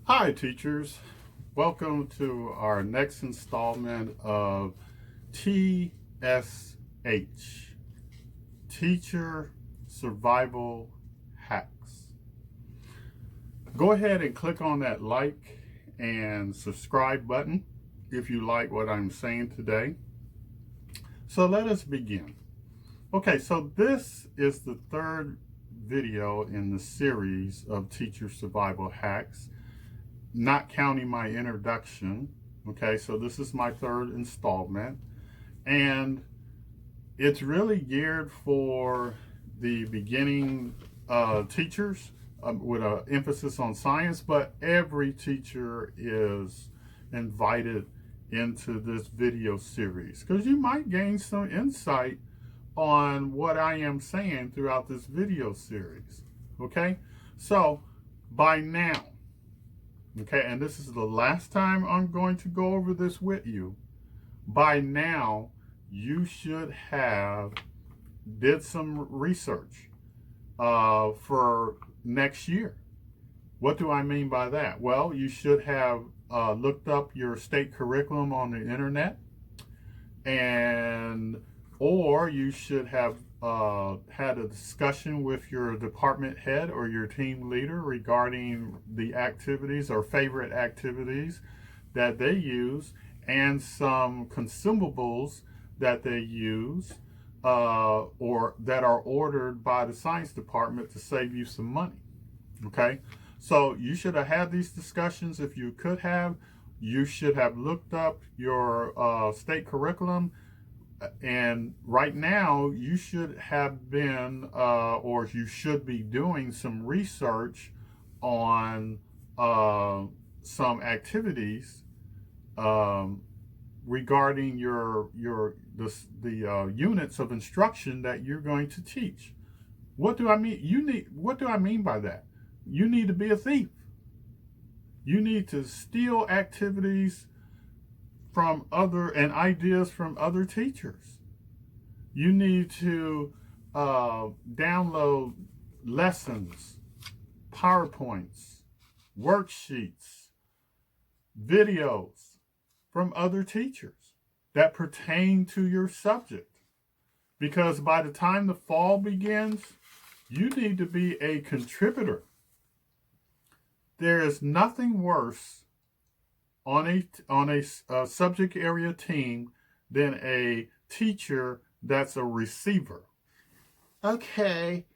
Hi, teachers. Welcome to our next installment of TSH, Teacher Survival Hacks. Go ahead and click on that like and subscribe button if you like what I'm saying today. So let us begin. Okay, so this is the third video in the series of Teacher Survival Hacks, not counting my introduction. Okay, so this is my third installment, and it's really geared for the beginning teachers with an emphasis on science, but every teacher is invited into this video series because you might gain some insight on what I am saying throughout this video series. Okay, so by now, okay, and this is the last time I'm going to go over this with you. By now, you should have did some research for next year. What do I mean by that? Well, you should have looked up your state curriculum on the internet, and or you should have had a discussion with your department head or your team leader regarding the activities or favorite activities that they use and some consumables that they use or that are ordered by the science department to save you some money. Okay, so you should have had these discussions. If you could have, you should have looked up your state curriculum. And right now, you should have been, or you should be doing some research on some activities regarding the units of instruction that you're going to teach. What do I mean? What do I mean by that? You need to be a thief. You need to steal activities from other and ideas from other teachers. You need to download lessons, PowerPoints, worksheets, videos from other teachers that pertain to your subject. Because by the time the fall begins, you need to be a contributor. There is nothing worse on a subject area team than a teacher that's a receiver. Okay,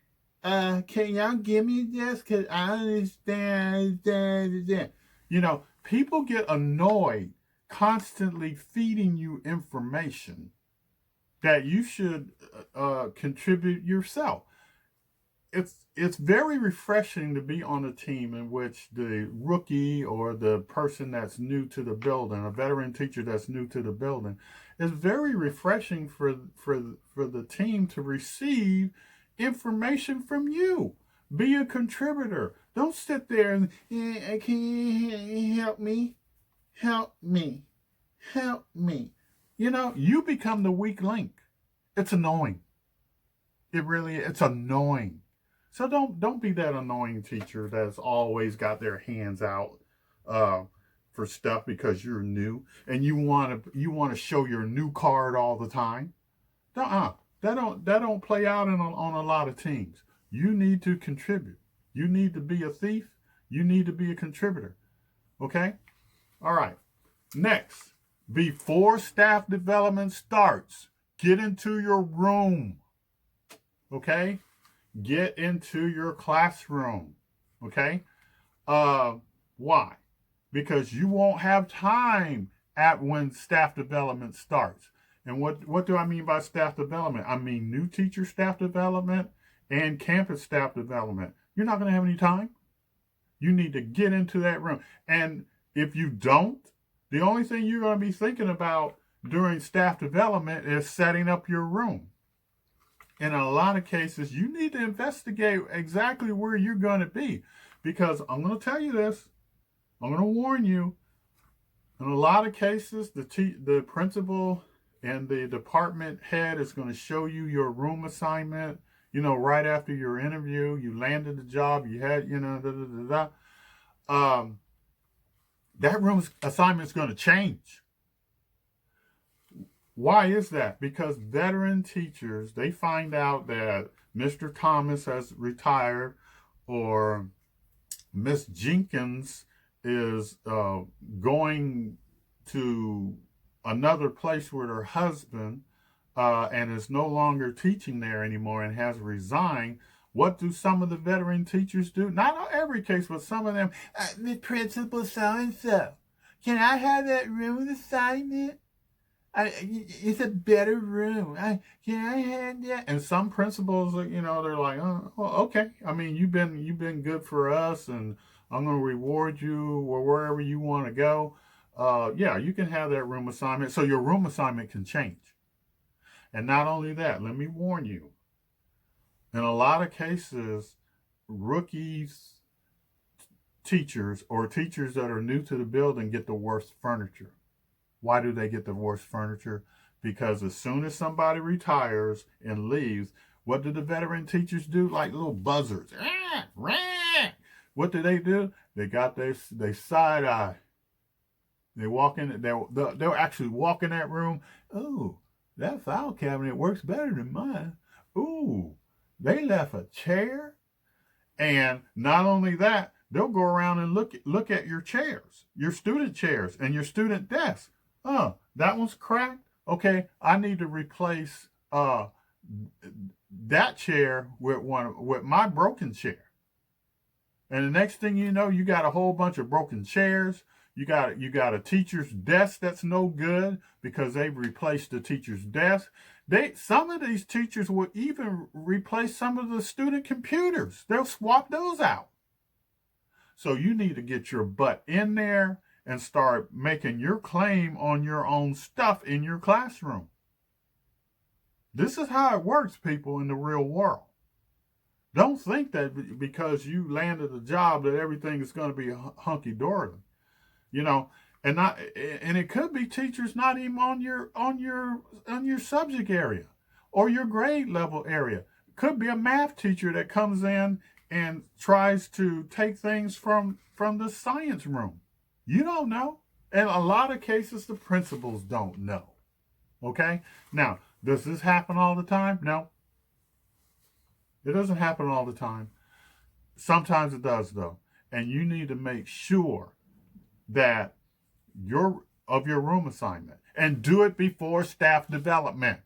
can y'all give me this? Because I understand. You know, people get annoyed constantly feeding you information that you should contribute yourself. It's very refreshing to be on a team in which the rookie or the person that's new to the building, a veteran teacher that's new to the building, is very refreshing for the team to receive information from you. Be a contributor. Don't sit there and can you help me? Help me. Help me. You know, you become the weak link. It's annoying. It's annoying. So don't be that annoying teacher that's always got their hands out for stuff because you're new and you want to show your new card all the time. That don't play out on a lot of teams. You need to contribute. You need to be a thief. You need to be a contributor. Okay? All right. Next, before staff development starts, get into your room. Okay? Get into your classroom. Okay? Why? Because you won't have time when staff development starts. And what do I mean by staff development? I mean new teacher staff development and campus staff development. You're not going to have any time. You need to get into that room. And if you don't, the only thing you're going to be thinking about during staff development is setting up your room. And in a lot of cases, you need to investigate exactly where you're going to be. Because I'm going to tell you this, I'm going to warn you. In a lot of cases, the principal and the department head is going to show you your room assignment. Right after your interview, you landed the job, you had, that room assignment is going to change. Why is that? Because veteran teachers, they find out that Mr. Thomas has retired, or Miss Jenkins is going to another place with her husband and is no longer teaching there anymore and has resigned. What do some of the veteran teachers do? Not every case, but some of them. The principal so-and-so, can I have that room assignment? It's a better room. Can I have that? And some principals, they're like, oh, well, okay. I mean, you've been good for us, and I'm going to reward you or wherever you want to go. Yeah, you can have that room assignment. So your room assignment can change. And not only that, let me warn you. In a lot of cases, rookies, teachers, or teachers that are new to the building get the worst furniture. Why do they get the worst furniture? Because as soon as somebody retires and leaves, what do the veteran teachers do? Like little buzzards. What do? They got their side eye. They walk in, they'll actually walk in that room. Oh, that file cabinet works better than mine. Ooh, they left a chair. And not only that, they'll go around and look at your chairs, your student chairs and your student desks. Oh, that one's cracked. Okay, I need to replace that chair with my broken chair. And the next thing you know, you got a whole bunch of broken chairs. You got a teacher's desk that's no good because they've replaced the teacher's desk. Some of these teachers will even replace some of the student computers. They'll swap those out. So you need to get your butt in there and start making your claim on your own stuff in your classroom. This is how it works, people, in the real world. Don't think that because you landed a job that everything is going to be hunky-dory. And it could be teachers not even on your subject area or your grade level area. It could be a math teacher that comes in and tries to take things from the science room. You don't know. In a lot of cases, the principals don't know. Okay? Now, does this happen all the time? No. It doesn't happen all the time. Sometimes it does, though. And you need to make sure that your room assignment, and do it before staff development.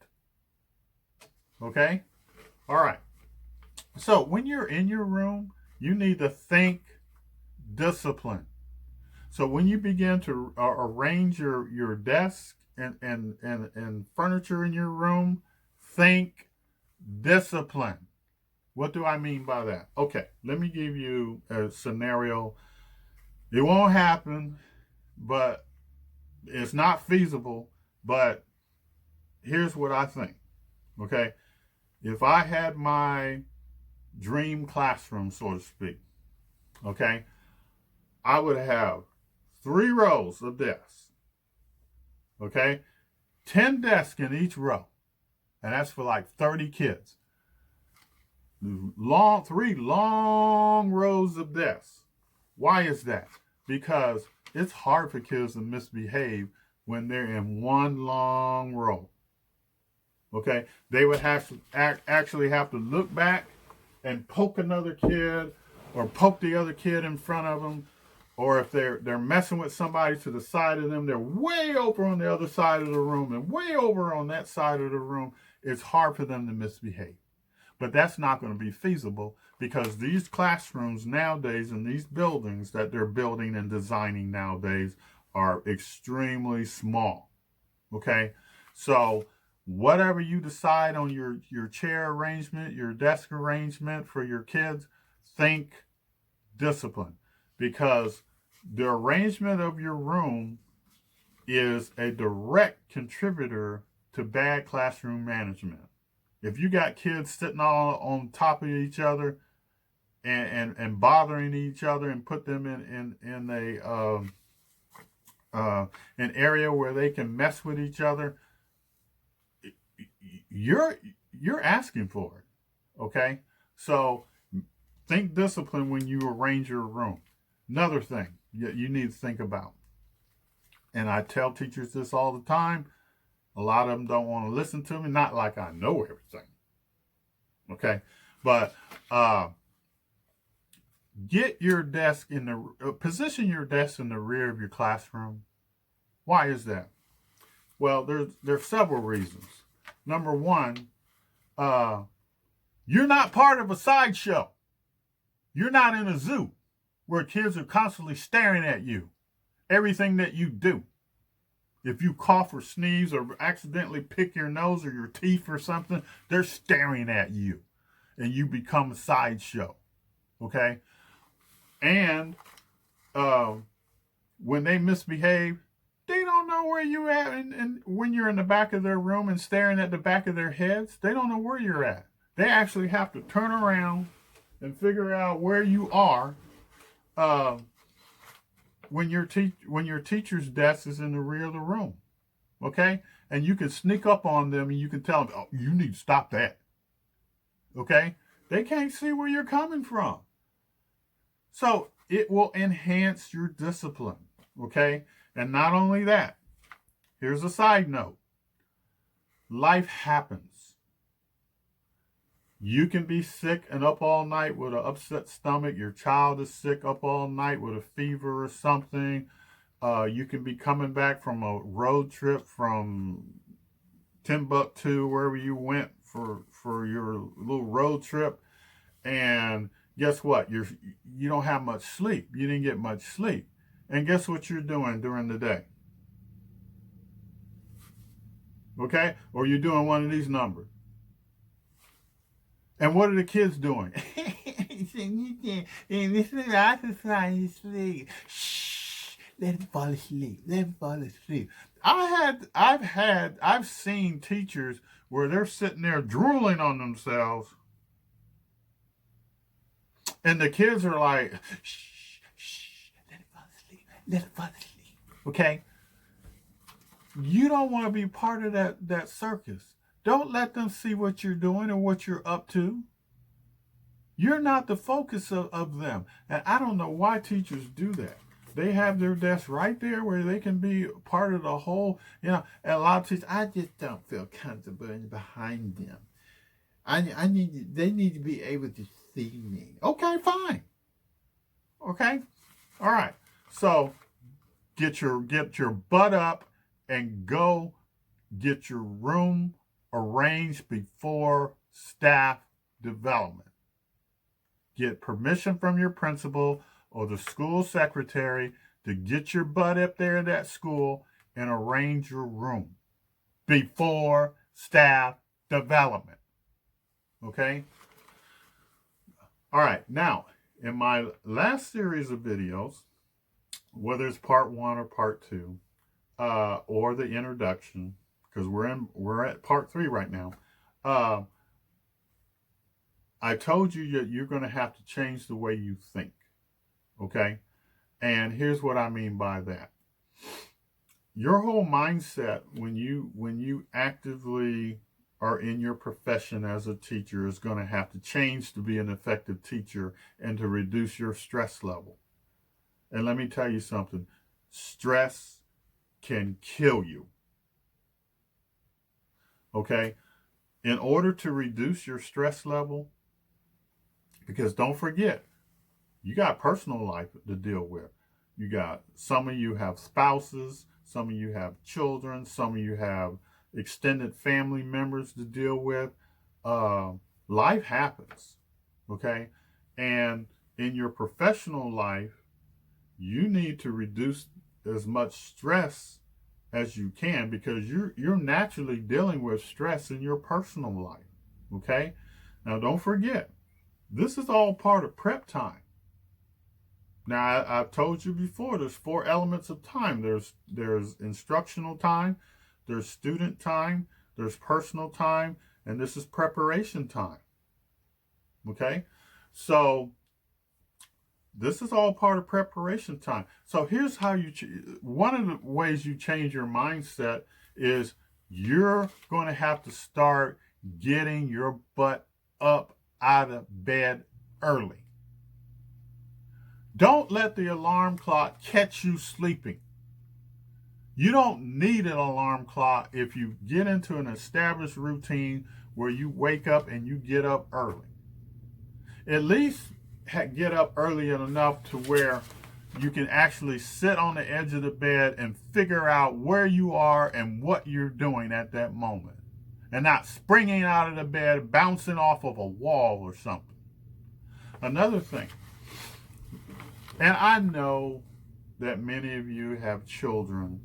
Okay? All right. So when you're in your room, you need to think discipline. So when you begin to arrange your desk and furniture in your room, think discipline. What do I mean by that? Okay, let me give you a scenario. It won't happen, but it's not feasible. But here's what I think. Okay, if I had my dream classroom, so to speak, okay, I would have 3 rows of desks. Okay, 10 desks in each row, and that's for like 30 kids. 3 long rows of desks. Why is that? Because it's hard for kids to misbehave when they're in one long row. Okay, they would have to actually have to look back and poke another kid, or poke the other kid in front of them, or if they're messing with somebody to the side of them, they're way over on the other side of the room and way over on that side of the room. It's hard for them to misbehave. But that's not going to be feasible because these classrooms nowadays and these buildings that they're building and designing nowadays are extremely small. Okay? So whatever you decide on your chair arrangement, your desk arrangement for your kids, think discipline, because the arrangement of your room is a direct contributor to bad classroom management. If you got kids sitting all on top of each other and bothering each other and put them in a an area where they can mess with each other, you're you're asking for it. Okay, so think discipline when you arrange your room. Another thing you need to think about, and I tell teachers this all the time. A lot of them don't want to listen to me. Not like I know everything. Okay, but get your desk in the position your desk in the rear of your classroom. Why is that? Well, there's several reasons. Number one, you're not part of a sideshow. You're not in a zoo where kids are constantly staring at you, everything that you do. If you cough or sneeze or accidentally pick your nose or your teeth or something, they're staring at you and you become a sideshow. Okay? And when they misbehave, they don't know where you at. And when you're in the back of their room and staring at the back of their heads, they don't know where you're at. They actually have to turn around and figure out where you are when your teacher's desk is in the rear of the room. Okay? And you can sneak up on them and you can tell them, oh, you need to stop that. Okay? They can't see where you're coming from. So it will enhance your discipline. Okay? And not only that, here's a side note. Life happens. You can be sick and up all night with an upset stomach. Your child is sick up all night with a fever or something. You can be coming back from a road trip from Timbuktu, wherever you went for your little road trip. And guess what? You don't have much sleep. You didn't get much sleep. And guess what you're doing during the day? Okay? Or you're doing one of these numbers. And what are the kids doing? Shh, let him fall asleep. Let him fall asleep. I've seen teachers where they're sitting there drooling on themselves, and the kids are like, shh, shh, let him fall asleep. Let him fall asleep. Okay? You don't want to be part of that circus. Don't let them see what you're doing or what you're up to. You're not the focus of them. And I don't know why teachers do that. They have their desk right there where they can be part of the whole, and a lot of teachers, I just don't feel comfortable behind them. They need to be able to see me. Okay, fine. Okay? All right. So get your butt up and go get your room arranged before staff development. Get permission from your principal or the school secretary to get your butt up there in that school and arrange your room before staff development. Okay? All right. Now, in my last series of videos, whether it's part 1 or part 2, or the introduction, because we're at part 3 right now. I told you that you're going to have to change the way you think. Okay? And here's what I mean by that. Your whole mindset when you actively are in your profession as a teacher is going to have to change to be an effective teacher and to reduce your stress level. And let me tell you something. Stress can kill you. Okay? In order to reduce your stress level, because don't forget, you got personal life to deal with. You got, some of you have spouses, some of you have children, some of you have extended family members to deal with. Life happens, okay? And in your professional life, you need to reduce as much stress as you can, because you're naturally dealing with stress in your personal life, okay? Now, don't forget, this is all part of prep time. Now, I've told you before, there's 4 elements of time. There's instructional time, there's student time, there's personal time, and this is preparation time. Okay? So This is all part of preparation time. So here's how one of the ways you change your mindset is you're going to have to start getting your butt up out of bed early. Don't let the alarm clock catch you sleeping. You don't need an alarm clock if you get into an established routine where you wake up and you get up early. At least get up early enough to where you can actually sit on the edge of the bed and figure out where you are and what you're doing at that moment, and not springing out of the bed, bouncing off of a wall or something. Another thing, and I know that many of you have children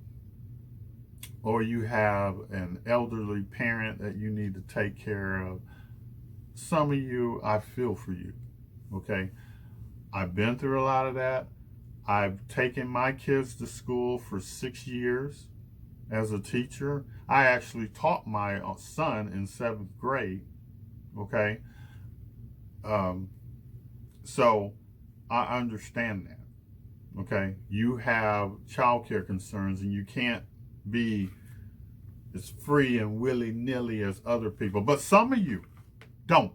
or you have an elderly parent that you need to take care of. Some of you, I feel for you, okay? I've been through a lot of that. I've taken my kids to school for 6 years as a teacher. I actually taught my son in 7th grade, okay? So I understand that, okay? You have childcare concerns and you can't be as free and willy-nilly as other people, but some of you don't,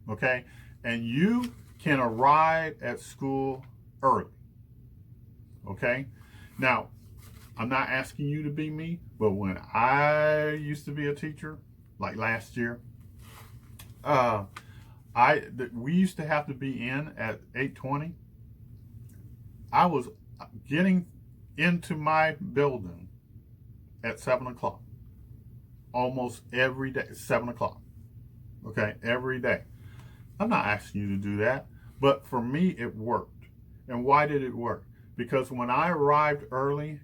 okay? And you can arrive at school early, okay? Now, I'm not asking you to be me, but when I used to be a teacher, like last year, we used to have to be in at 8:20. I was getting into my building at 7 o'clock, almost every day, 7 o'clock, okay, every day. I'm not asking you to do that, but for me, it worked. And why did it work? Because when I arrived early,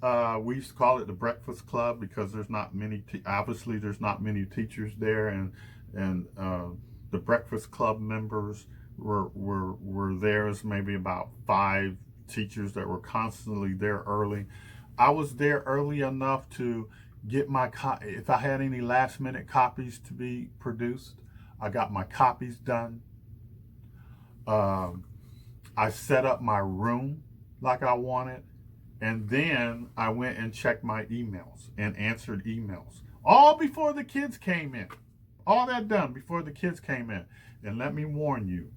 we used to call it the breakfast club because there's not many, obviously there's not many teachers there, and the breakfast club members were there as maybe about 5 teachers that were constantly there early. I was there early enough to get if I had any last minute copies to be produced, I got my copies done. I set up my room like I wanted, and then I went and checked my emails and answered emails. All before the kids came in. All that done before the kids came in. And let me warn you,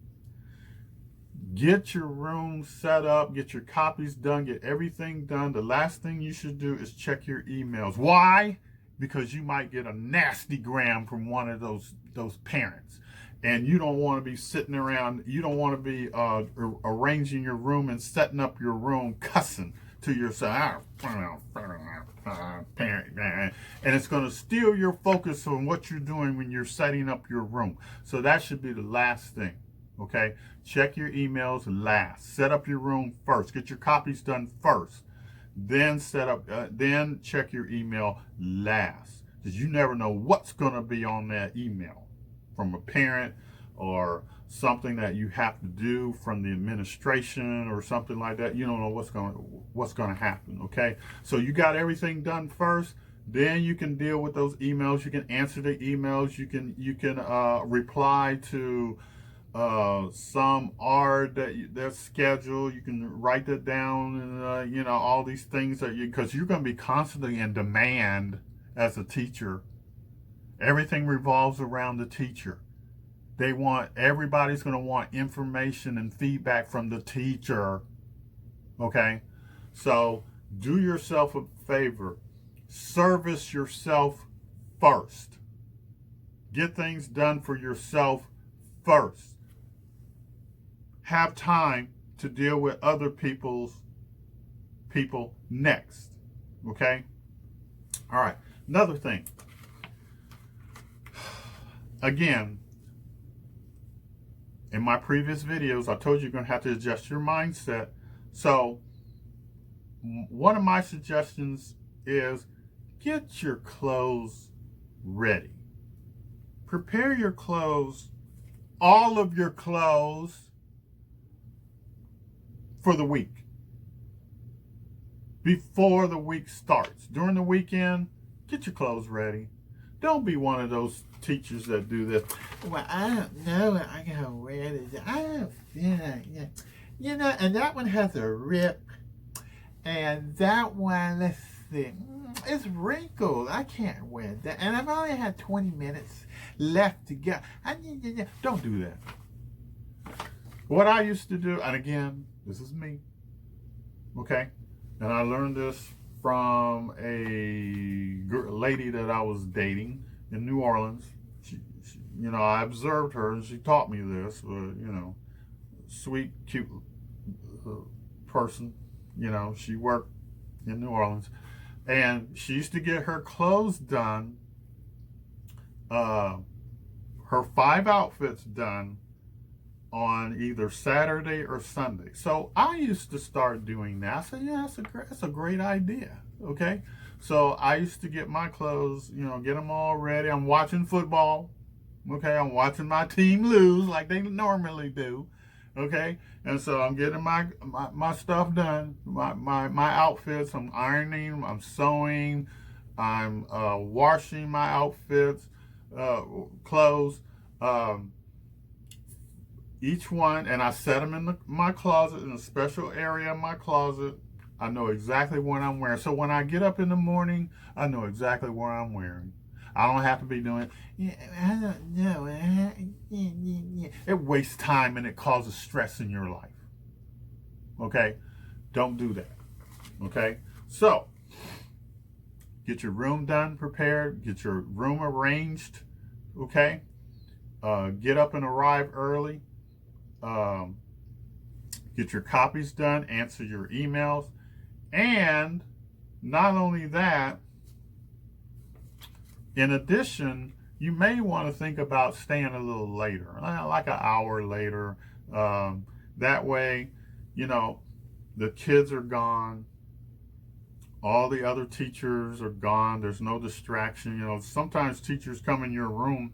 get your room set up, get your copies done, get everything done. The last thing you should do is check your emails. Why? Because you might get a nasty gram from one of those parents. And you don't want to be sitting around, you don't want to be arranging your room and setting up your room cussing to yourself, parent, and it's going to steal your focus on what you're doing when you're setting up your room. So that should be the last thing, okay? Check your emails last. Set up your room first. Get your copies done first. Then then check your email last, because you never know what's going to be on that email from a parent or something that you have to do from the administration or something like that. You don't know what's going to happen, okay? So you got everything done first, then you can deal with those emails. You can answer the emails. You can reply to some that's scheduled. You can write that down, and all these things because you're going to be constantly in demand as a teacher. Everything revolves around the teacher. Everybody's going to want information and feedback from the teacher. Okay? So do yourself a favor. Service yourself first. Get things done for yourself first. Have time to deal with other people next. Okay? All right. Another thing. Again, in my previous videos, I told you you're going to have to adjust your mindset. So one of my suggestions is get your clothes ready. Prepare your clothes, all of your clothes, for the week. Before the week starts. During the weekend, get your clothes ready. Don't be one of those teachers that do this. Well, I don't know what I gotta wear this. I don't feel like that. You know, and that one has a rip. And that one, let's see, it's wrinkled. I can't wear that. And I've only had 20 minutes left to go. Don't do that. What I used to do, and again, this is me, okay? And I learned this from a lady that I was dating in New Orleans. She, you know, I observed her and she taught me this. You know, sweet, cute person. You know, she worked in New Orleans, and she used to get her clothes done, her 5 outfits done on either Saturday or Sunday. So I used to start doing that. I said, yeah, that's a great idea. Okay. So I used to get my clothes, you know, get them all ready. I'm watching football. Okay. I'm watching my team lose like they normally do. Okay. And so I'm getting my stuff done, my outfits. I'm ironing, I'm sewing, I'm washing my outfits, clothes. Each one, and I set them in my closet, in a special area in my closet. I know exactly what I'm wearing. So when I get up in the morning, I know exactly what I'm wearing. I don't have to be doing, I don't know. It wastes time and it causes stress in your life. Okay? Don't do that. Okay? So, get your room done, prepared. Get your room arranged. Okay? Get up and arrive early. Get your copies done, answer your emails, and not only that, in addition, you may want to think about staying a little later, like an hour later. That way, you know, the kids are gone, all the other teachers are gone, there's no distraction. You know, sometimes teachers come in your room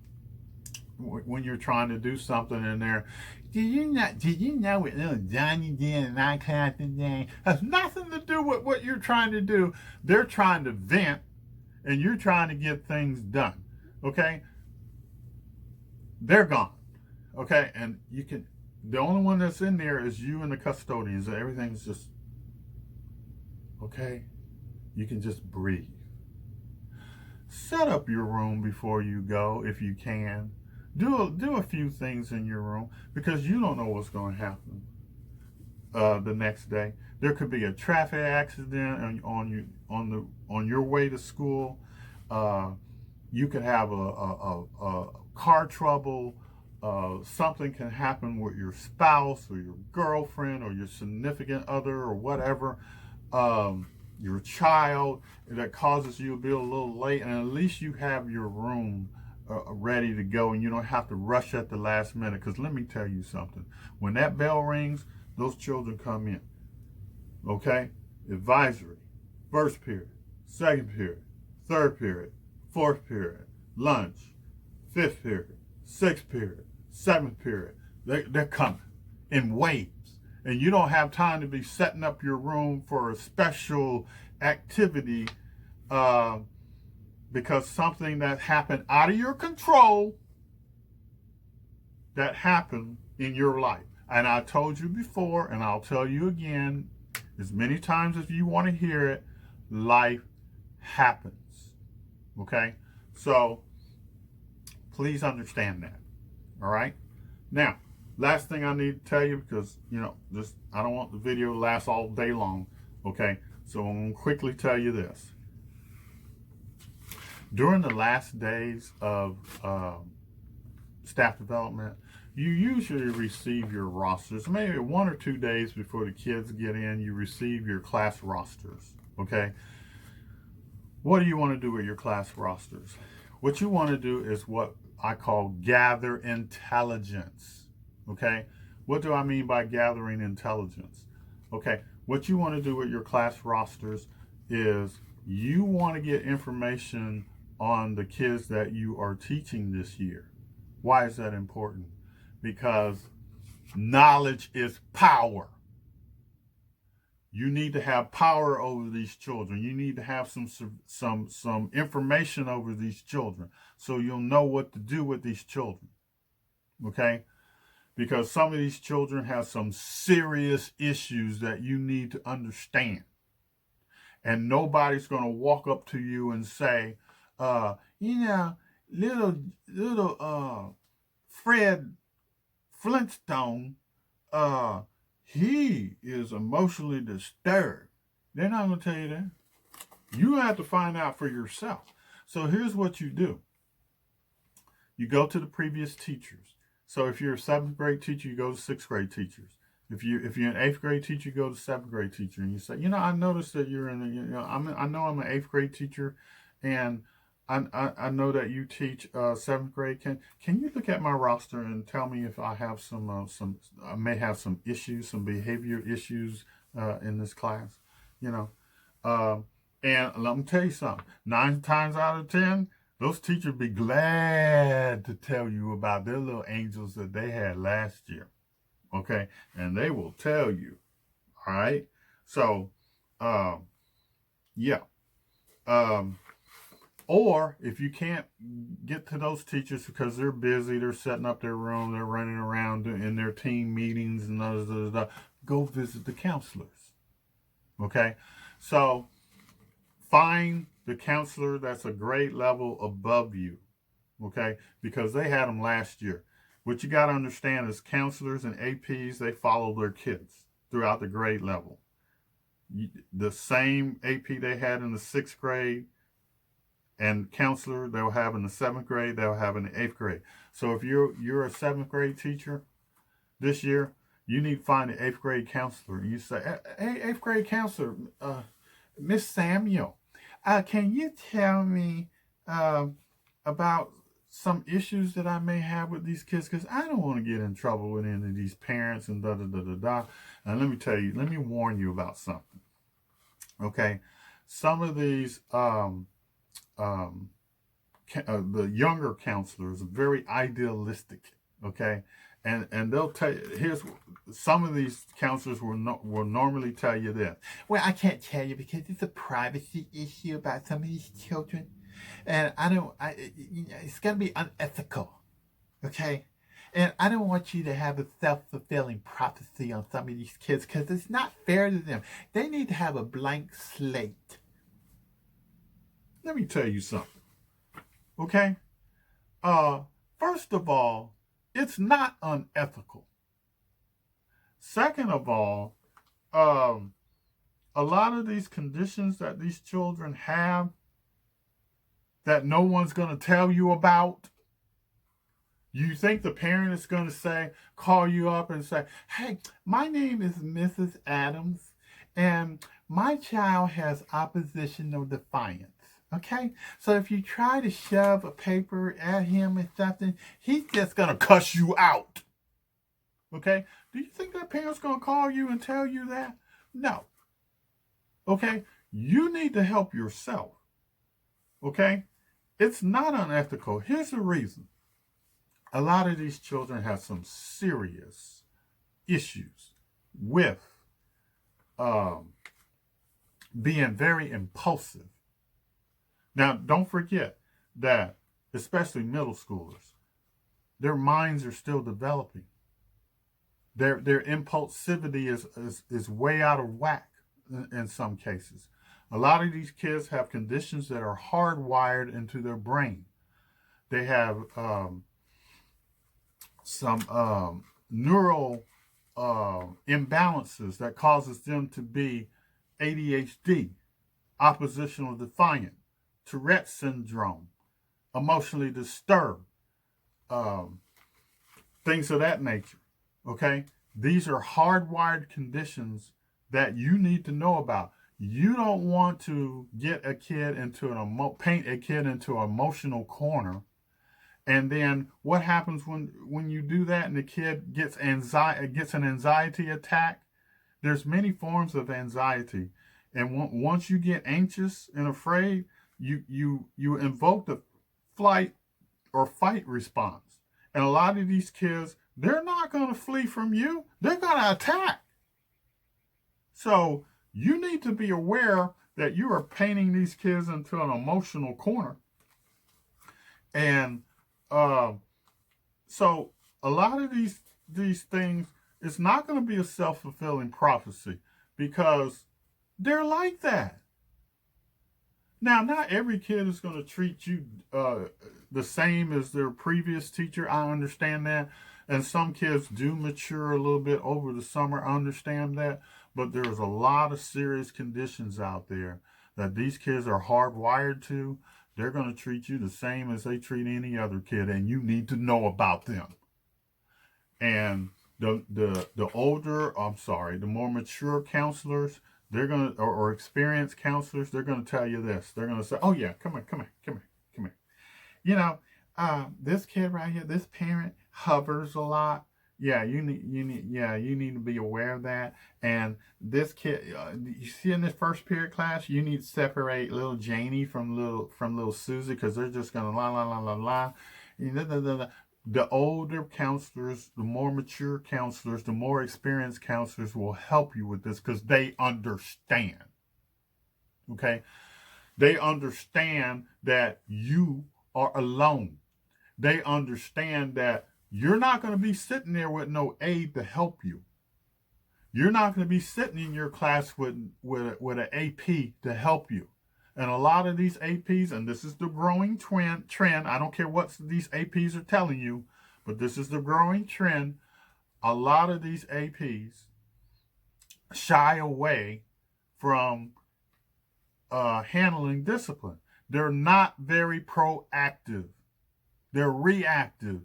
when you're trying to do something in there. Did you know what little Johnny did in my class today? Has nothing to do with what you're trying to do. They're trying to vent, and you're trying to get things done. Okay? They're gone. Okay? And you can, the only one that's in there is you and the custodians. Everything's just, okay? You can just breathe. Set up your room before you go if you can. Do a few things in your room, because you don't know what's going to happen the next day. There could be a traffic accident on your way to school. You could have a car trouble. Something can happen with your spouse or your girlfriend or your significant other or whatever. Your child, that causes you to be a little late, and at least you have your room ready to go, and you don't have to rush at the last minute. Because let me tell you something, when that bell rings, those children come in. Okay? Advisory, first period, second period, third period, fourth period, lunch, fifth period, sixth period, seventh period. They're coming in waves, and you don't have time to be setting up your room for a special activity because something that happened out of your control, that happened in your life. And I told you before, and I'll tell you again, as many times as you want to hear it, life happens. Okay? So, please understand that. All right? Now, last thing I need to tell you, because, you know, I don't want the video to last all day long. Okay? So, I'm going to quickly tell you this. During the last days of staff development, you usually receive your rosters. Maybe 1 or 2 days before the kids get in, you receive your class rosters. Okay? What do you want to do with your class rosters? What you want to do is what I call gather intelligence. Okay? What do I mean by gathering intelligence? Okay, what you want to do with your class rosters is you want to get information on the kids that you are teaching this year. Why is that important? Because knowledge is power. You need to have power over these children. You need to have some information over these children so you'll know what to do with these children. Okay? Because some of these children have some serious issues that you need to understand. And nobody's going to walk up to you and say, you know, little Fred Flintstone, he is emotionally disturbed. They're not going to tell you that. You have to find out for yourself. So here's what you do. You go to the previous teachers. So if you're a 7th grade teacher, you go to 6th grade teachers. If you're an 8th grade teacher, you go to 7th grade teacher, and you say, I noticed that you're in. I know I'm an 8th grade teacher, and I know that you teach 7th grade. Can you look at my roster and tell me if I have I may have some issues, some behavior issues in this class, and let me tell you something. 9 times out of 10, those teachers be glad to tell you about their little angels that they had last year. Okay? And they will tell you. All right? So, yeah. Or if you can't get to those teachers because they're busy, they're setting up their room, they're running around in their team meetings and go visit the counselors. Okay? So, find the counselor that's a grade level above you, okay? Because they had them last year. What you got to understand is counselors and APs, they follow their kids throughout the grade level. The same AP they had in the 6th grade and counselor they'll have in the 7th grade, they'll have in the 8th grade. So if you're a 7th grade teacher this year, you need to find an 8th grade counselor. And you say, hey, 8th grade counselor, Miss Samuel, can you tell me about some issues that I may have with these kids? Because I don't want to get in trouble with any of these parents and da-da-da-da-da. And let me warn you about something. Okay? Some of these, the younger counselors are very idealistic. Okay? And they'll tell you, some of these counselors will normally tell you this. Well, I can't tell you because it's a privacy issue about some of these children. And it's going to be unethical. Okay? And I don't want you to have a self-fulfilling prophecy on some of these kids because it's not fair to them. They need to have a blank slate. Let me tell you something. Okay? First of all, it's not unethical. Second of all, a lot of these conditions that these children have that no one's going to tell you about, you think the parent is going to call you up and say, hey, my name is Mrs. Adams, and my child has oppositional defiance. Okay? So if you try to shove a paper at him or something, he's just going to cuss you out. Okay? Do you think that parent's going to call you and tell you that? No. Okay? You need to help yourself. Okay? It's not unethical. Here's the reason. A lot of these children have some serious issues with being very impulsive. Now, don't forget that, especially middle schoolers, their minds are still developing. Their impulsivity is way out of whack in some cases. A lot of these kids have conditions that are hardwired into their brain. They have some neural imbalances that causes them to be ADHD, oppositional defiant, Tourette syndrome, emotionally disturbed, things of that nature. Okay? These are hardwired conditions that you need to know about. You don't want to get a kid paint a kid into an emotional corner. And then what happens when you do that and the kid gets an anxiety attack? There's many forms of anxiety. And once you get anxious and afraid, you invoke the flight or fight response. And a lot of these kids, they're not going to flee from you. They're going to attack. So You need to be aware that you are painting these kids into an emotional corner. And uh, so a lot of these things, it's not going to be a self-fulfilling prophecy because they're like that. Now, not every kid is going to treat you the same as their previous teacher. I understand that. And some kids do mature a little bit over the summer. I understand that. But there's a lot of serious conditions out there that these kids are hardwired to. They're going to treat you the same as they treat any other kid, and you need to know about them. And the more mature counselors, they're gonna or experienced counselors, they're gonna tell you this. They're gonna say, "Oh yeah, come on, come here, come here, come here. You know, this kid right here, this parent hovers a lot. Yeah, you need to be aware of that. And this kid, you see in this first period class, you need to separate little Janie from little Susie because they're just gonna la la la la la. The older counselors, the more mature counselors, the more experienced counselors will help you with this because they understand. Okay? They understand that you are alone. They understand that you're not going to be sitting there with no aide to help you. You're not going to be sitting in your class with an AP to help you. And a lot of these APs, and this is the growing trend, I don't care what these APs are telling you, but this is the growing trend. A lot of these APs shy away from handling discipline. They're not very proactive. They're reactive,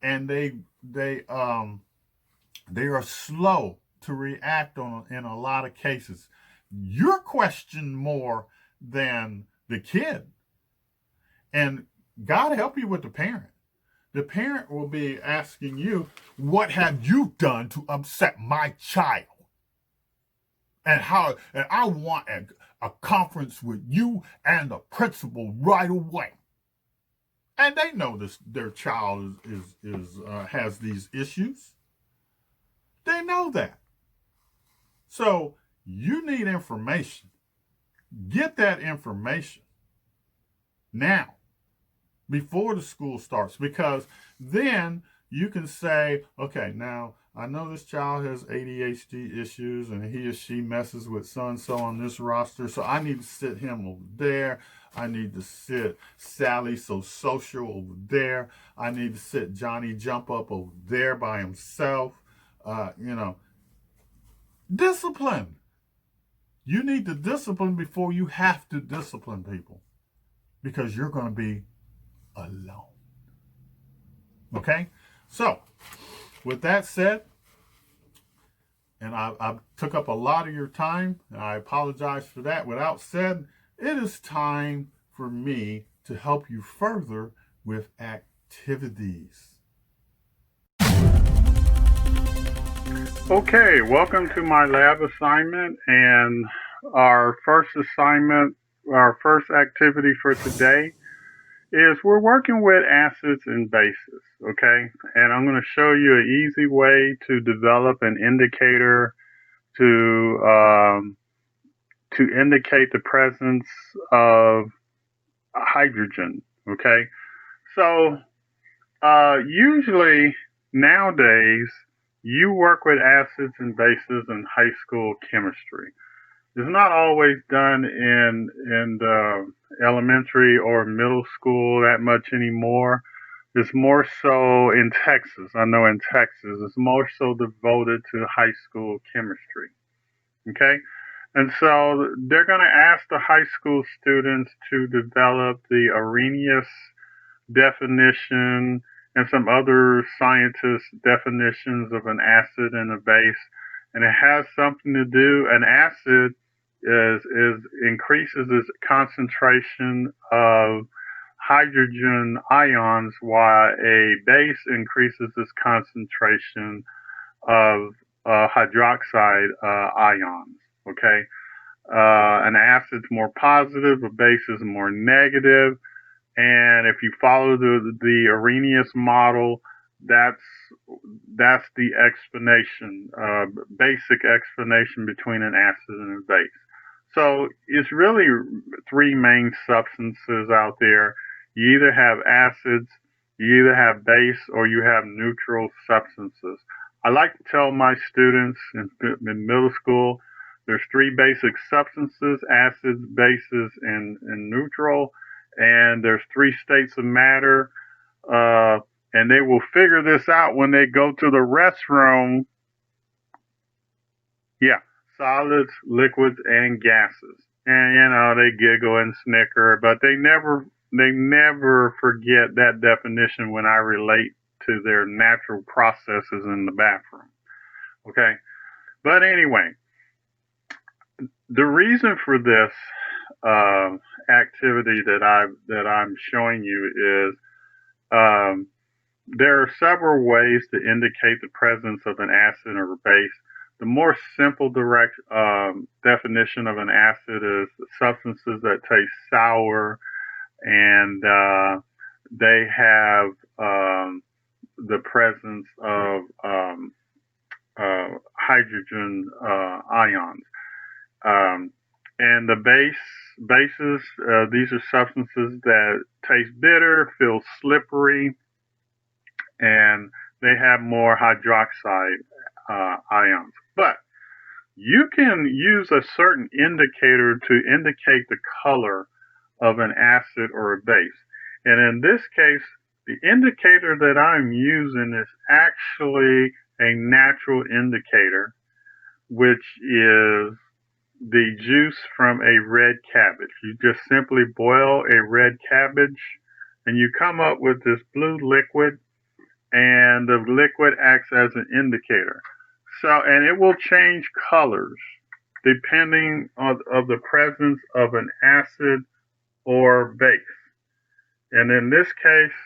and they are slow to react in a lot of cases. You're questioned more than the kid. And God help you with the parent. The parent will be asking you, what have you done to upset my child? And I want a conference with you and the principal right away. And they know their child has these issues. They know that. So you need information. Get that information now before the school starts, because then you can say, okay, now I know this child has ADHD issues and he or she messes with so and so on this roster, so I need to sit him over there. I need to sit Sally so social over there. I need to sit Johnny jump up over there by himself. Discipline. You need to discipline before you have to discipline people, because you're going to be alone. Okay? So, with that said, and I took up a lot of your time, and I apologize for that. Without said, it is time for me to help you further with activities. Okay, welcome to my lab assignment, and our first activity for today is we're working with acids and bases, okay? And I'm going to show you an easy way to develop an indicator to indicate the presence of hydrogen, okay? So usually nowadays you work with acids and bases in high school chemistry. It's not always done in the elementary or middle school that much anymore. It's more so in Texas. I know in Texas, it's more so devoted to high school chemistry. Okay? And so they're going to ask the high school students to develop the Arrhenius definition and some other scientist definitions of an acid and a base. And it has something to do, an acid increases its concentration of hydrogen ions, while a base increases its concentration of hydroxide ions. Okay, an acid's more positive, a base is more negative. And if you follow the Arrhenius model, That's that's the explanation, basic explanation between an acid and a base. So it's really three main substances out there. You either have acids, you either have base, or you have neutral substances. I like to tell my students in middle school there's three basic substances: acids, bases, and neutral. And there's three states of matter. Uh, and they will figure this out when they go to the restroom. Yeah, solids, liquids, and gases. And they giggle and snicker, but they never forget that definition when I relate to their natural processes in the bathroom. Okay, but anyway, the reason for this activity that I'm showing you is there are several ways to indicate the presence of an acid or a base. The more simple direct definition of an acid is substances that taste sour and they have the presence of hydrogen ions. Um, and the bases, these are substances that taste bitter, feel slippery, and they have more hydroxide ions. But you can use a certain indicator to indicate the color of an acid or a base. And in this case, the indicator that I'm using is actually a natural indicator, which is the juice from a red cabbage. You just simply boil a red cabbage and you come up with this blue liquid, and the liquid acts as an indicator. So, and it will change colors depending on of the presence of an acid or base. And in this case,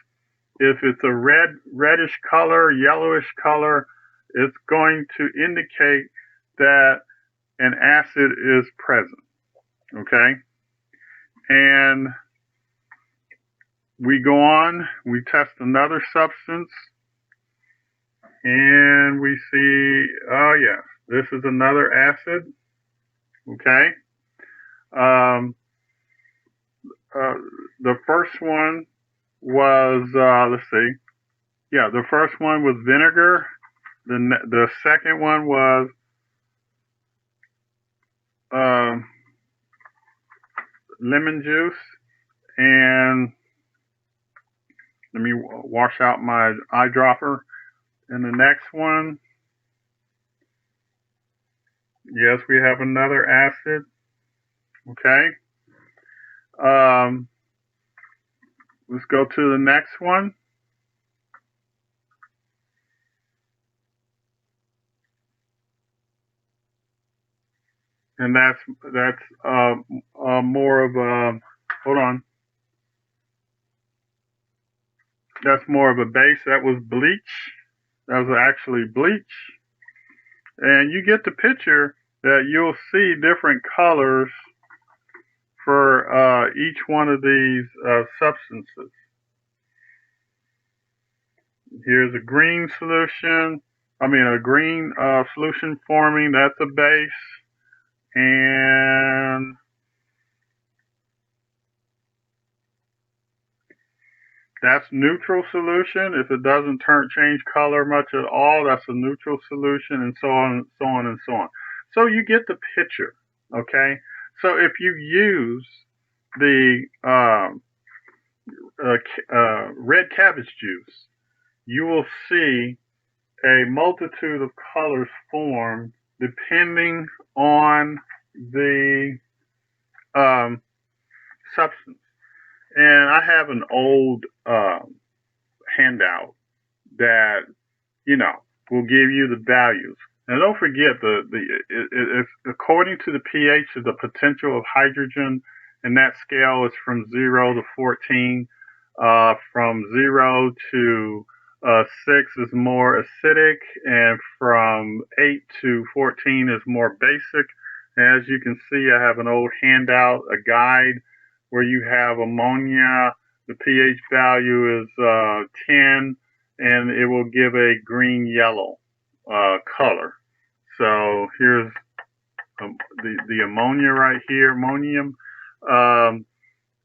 if it's a reddish color, yellowish color, it's going to indicate that an acid is present. Okay? And we go on, we test another substance, and we see, oh yes, this is another acid. Okay? Um, the first one was, let's see, yeah, the first one was vinegar. The second one was um, lemon juice. And let me wash out my eyedropper. And the next one, yes, we have another acid. Okay. Let's go to the next one. And that's more of a, hold on. That's more of a base. That was bleach. That was actually bleach. And you get the picture that you'll see different colors for each one of these substances. Here's a green solution. A green solution forming. That's a base. And that's neutral solution. If it doesn't change color much at all, that's a neutral solution, and so on and so on and so on. So you get the picture, okay? So if you use the red cabbage juice, you will see a multitude of colors form depending on the substance. And I have an old handout that will give you the values. And don't forget it's according to the pH of the potential of hydrogen, and that scale is from 0 to 14. From 0 to 6 is more acidic, and from 8 to 14 is more basic. And as you can see, I have an old handout, a guide, where you have ammonia. The pH value is 10, and it will give a green-yellow color. So here's the ammonia right here, ammonium,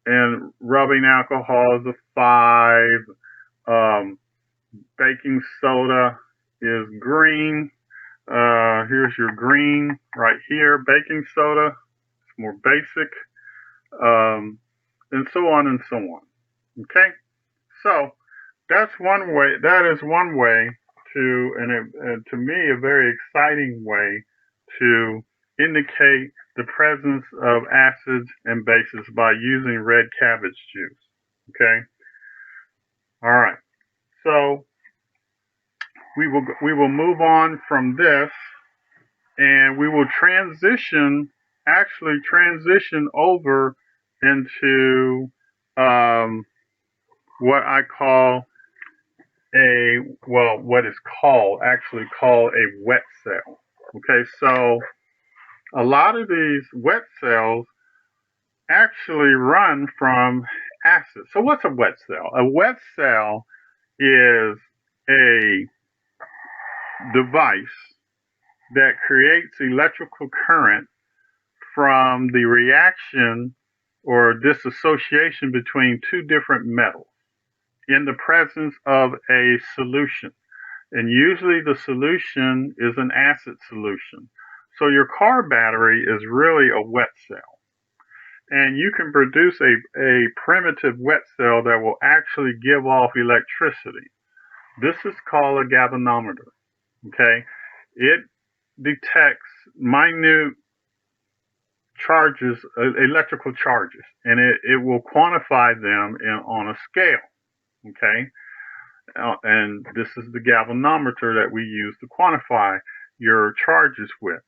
and rubbing alcohol is a 5. Baking soda is green. Here's your green right here, baking soda. It's more basic, and so on and so on. Okay, so that's one way. That is one way to, and to me, a very exciting way to indicate the presence of acids and bases by using red cabbage juice. Okay. All right. So we will move on from this, and we will actually transition over into what I call what is actually called a wet cell. Okay, so a lot of these wet cells actually run from acid. So what's a wet cell? A wet cell is a device that creates electrical current from the reaction or dissociation between two different metals in the presence of a solution. And usually the solution is an acid solution. So your car battery is really a wet cell. And you can produce a primitive wet cell that will actually give off electricity. This is called a galvanometer. Okay? It detects minute charges, electrical charges, and it will quantify them on a scale. Okay? And this is the galvanometer that we use to quantify your charges with.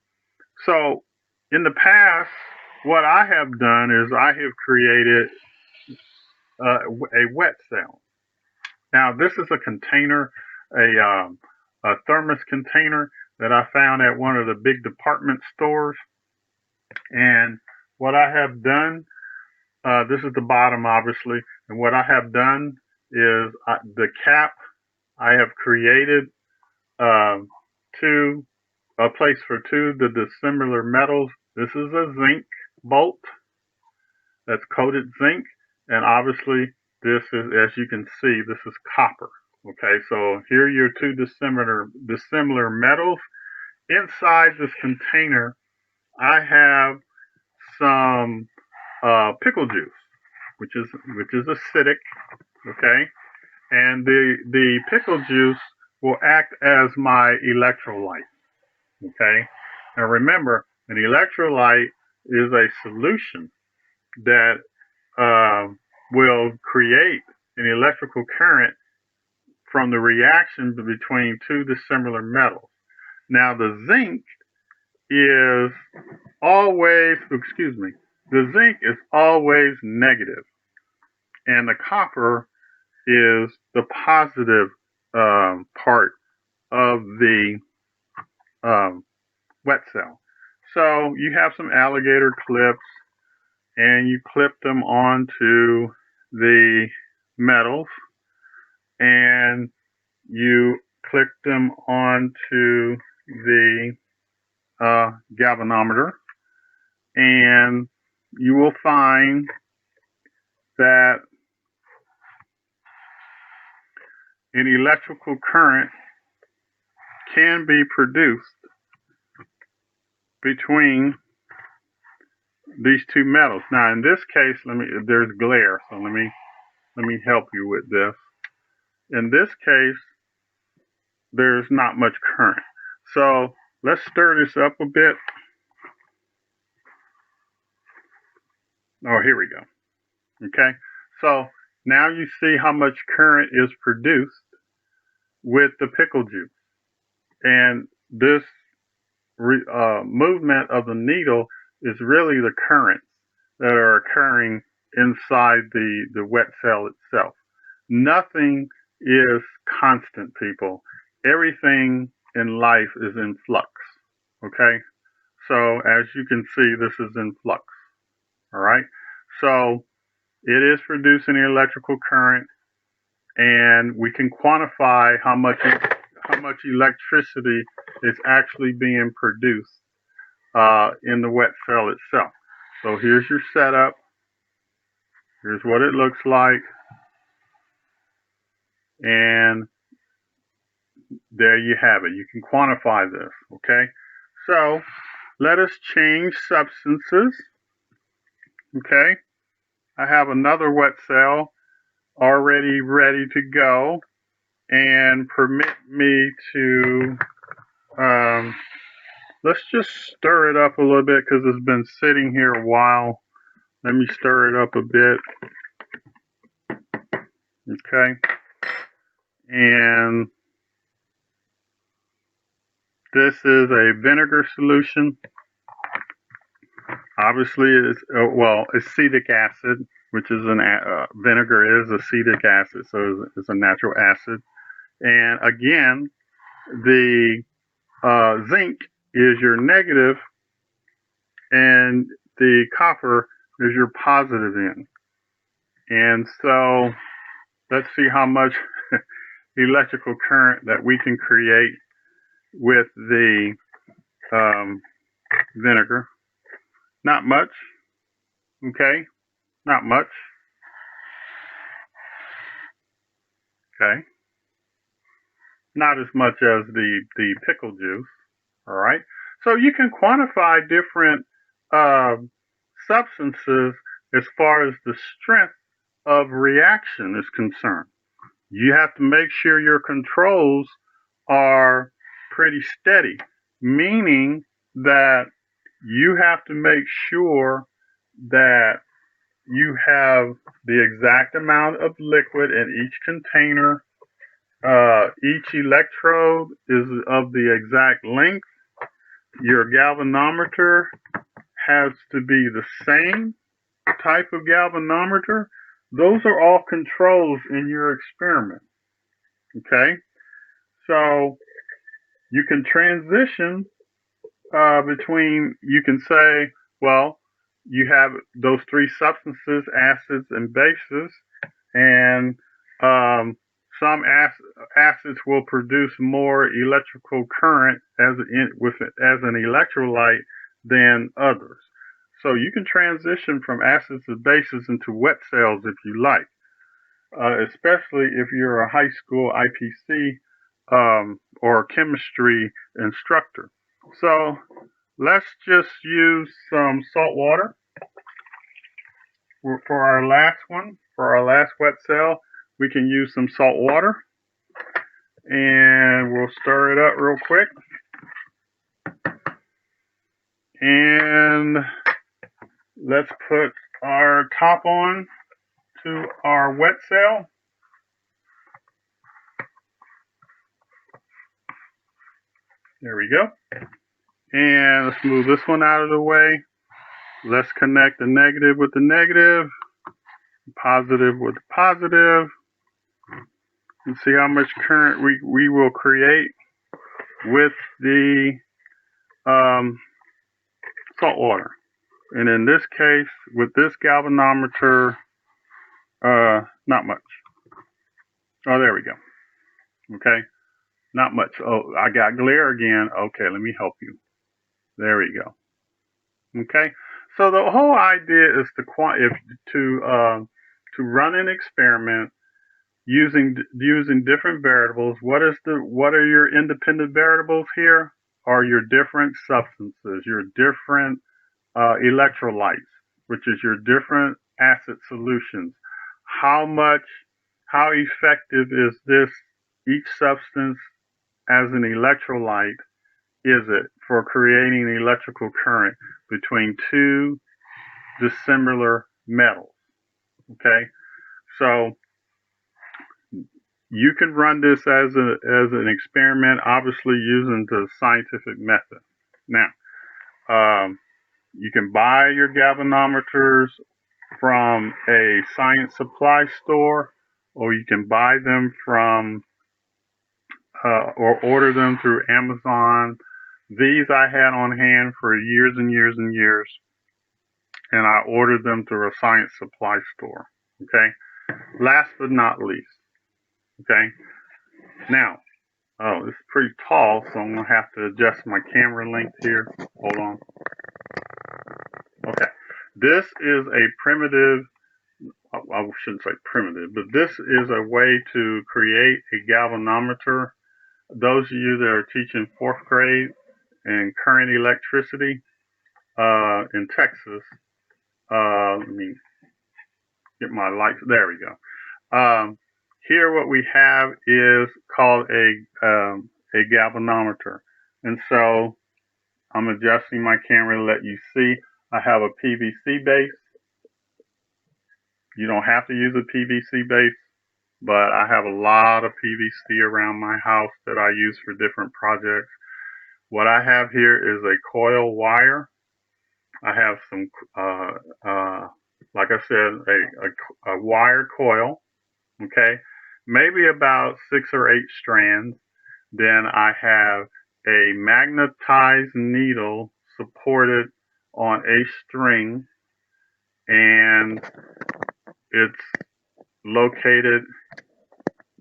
So in the past, what I have done is I have created a wet cell. Now this is a container, a thermos container that I found at one of the big department stores. And what I have done, this is the bottom obviously, and what I have done is the cap, I have created a place for two the dissimilar metals. This is a zinc bolt that's coated zinc, and obviously this is, as you can see, this is copper. Okay, so here are your two dissimilar metals. Inside this container, I have some pickle juice, which is acidic. Okay, and the pickle juice will act as my electrolyte. Okay, now remember, an electrolyte is a solution that will create an electrical current from the reaction between two dissimilar metals. Now the zinc is always, the zinc is always negative, and the copper is the positive part of the wet cell. So you have some alligator clips, and you clip them onto the metals, and you click them onto the galvanometer, and you will find that an electrical current can be produced between these two metals. Now in this case, there's glare, so let me help you with this. In this case, there's not much current. So let's stir this up a bit. Oh, here we go. Okay, so now you see how much current is produced with the pickle juice. And this movement of the needle is really the currents that are occurring inside the wet cell itself. Nothing is constant, people. Everything in life is in flux. Okay, so as you can see, this is in flux. All right, so it is producing electrical current. and we can quantify how much electricity is actually being produced in the wet cell itself. So here's your setup. Here's what it looks like. And there you have it. You can quantify this, okay? So let us change substances, okay? I have another wet cell already ready to go, and permit me to, let's just stir it up a little bit because it's been sitting here a while. Let me stir it up a bit, okay? And this is a vinegar solution. Obviously, it's acetic acid, which is vinegar is acetic acid, so it's a natural acid. And again, the zinc is your negative, and the copper is your positive end. And so let's see how much electrical current that we can create with the vinegar. Not much, okay? Not much, okay? Not as much as the pickle juice, all right? So you can quantify different substances as far as the strength of reaction is concerned. You have to make sure your controls are pretty steady, meaning that you have to make sure that you have the exact amount of liquid in each container. Each electrode is of the exact length. Your galvanometer has to be the same type of galvanometer. Those are all controls in your experiment. Okay? So you can transition between, you can say, well, you have those three substances, acids and bases, and some acids will produce more electrical current as an electrolyte than others. So you can transition from acids to bases into wet cells if you like, especially if you're a high school IPC or chemistry instructor. So let's just use some salt water for our last one. For our last wet cell, we can use some salt water, and we'll stir it up real quick. And let's put our top on to our wet cell. There we go. And let's move this one out of the way. Let's connect the negative with the negative, positive with the positive, and see how much current we will create with the salt water. And in this case, with this galvanometer, not much. Oh, there we go. Okay, not much. Oh, I got glare again. Okay, let me help you. There we go. Okay, so the whole idea is to run an experiment using different variables. What are your independent variables here? Are your different substances, your different electrolytes, which is your different acid solutions. How effective is each substance as an electrolyte is it for creating electrical current between two dissimilar metals? Okay, so you can run this as an experiment, obviously using the scientific method. Now, you can buy your galvanometers from a science supply store, or you can buy them from or order them through Amazon. These I had on hand for years and years and years, and I ordered them through a science supply store. Okay. Last but not least, Okay. Now, oh, it's pretty tall, so I'm going to have to adjust my camera length here. Hold on. Okay. This is a primitive, I shouldn't say primitive, but this is a way to create a galvanometer. Those of you that are teaching fourth grade in current electricity in Texas, let me get my lights. There we go. Here what we have is called a galvanometer. And so I'm adjusting my camera to let you see. I have a PVC base. You don't have to use a PVC base, but I have a lot of PVC around my house that I use for different projects. What I have here is a coil wire. I have some, like I said, a wire coil, okay? Maybe about 6 or 8 strands. Then I have a magnetized needle supported on a string, and it's located,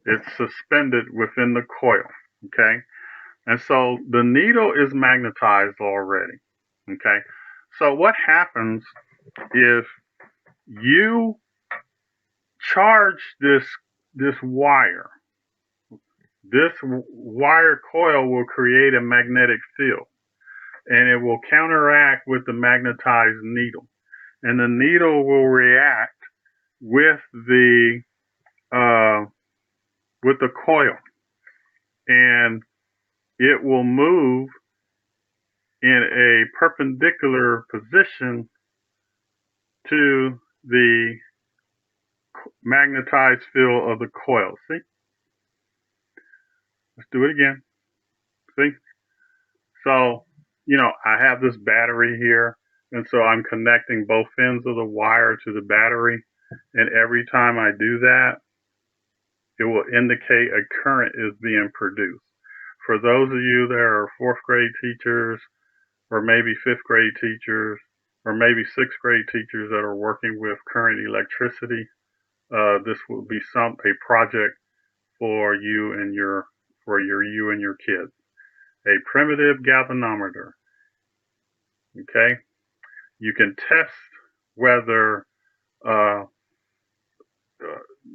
it's suspended within the coil, okay? And so the needle is magnetized already, okay? So what happens if you charge this wire? This wire coil will create a magnetic field, and it will counteract with the magnetized needle, and the needle will react with the coil, and it will move in a perpendicular position to the magnetized field of the coil. See? Let's do it again. See? So, I have this battery here, and so I'm connecting both ends of the wire to the battery, and every time I do that, it will indicate a current is being produced. For those of you that are fourth grade teachers, or maybe fifth grade teachers, or maybe sixth grade teachers that are working with current electricity, this will be a project for you and your kids. A primitive galvanometer. Okay, you can test whether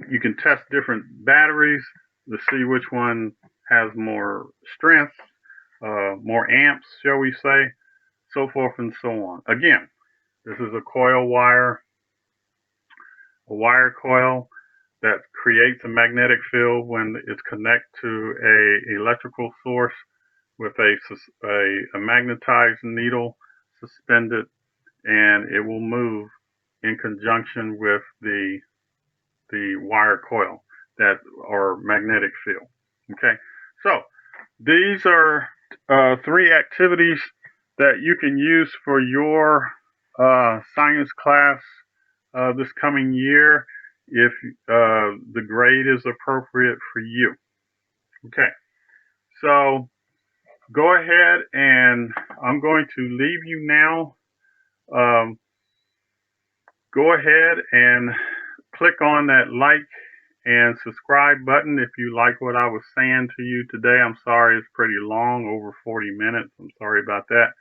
you can test different batteries to see which one has more strength, more amps, shall we say, so forth and so on. Again, this is a coil wire, a wire coil that creates a magnetic field when it's connected to a electrical source with a magnetized needle suspended, and it will move in conjunction with the wire coil that or magnetic field. Okay, so these are 3 activities that you can use for your science class this coming year if the grade is appropriate for you. Okay, so go ahead, and I'm going to leave you now. Go ahead and click on that like and subscribe button if you like what I was saying to you today. I'm sorry it's pretty long, over 40 minutes. I'm sorry about that.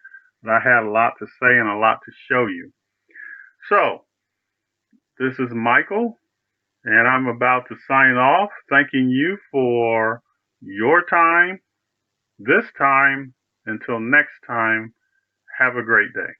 But I had a lot to say and a lot to show you. So, this is Michael, and I'm about to sign off, thanking you for your time, this time. Until next time, have a great day.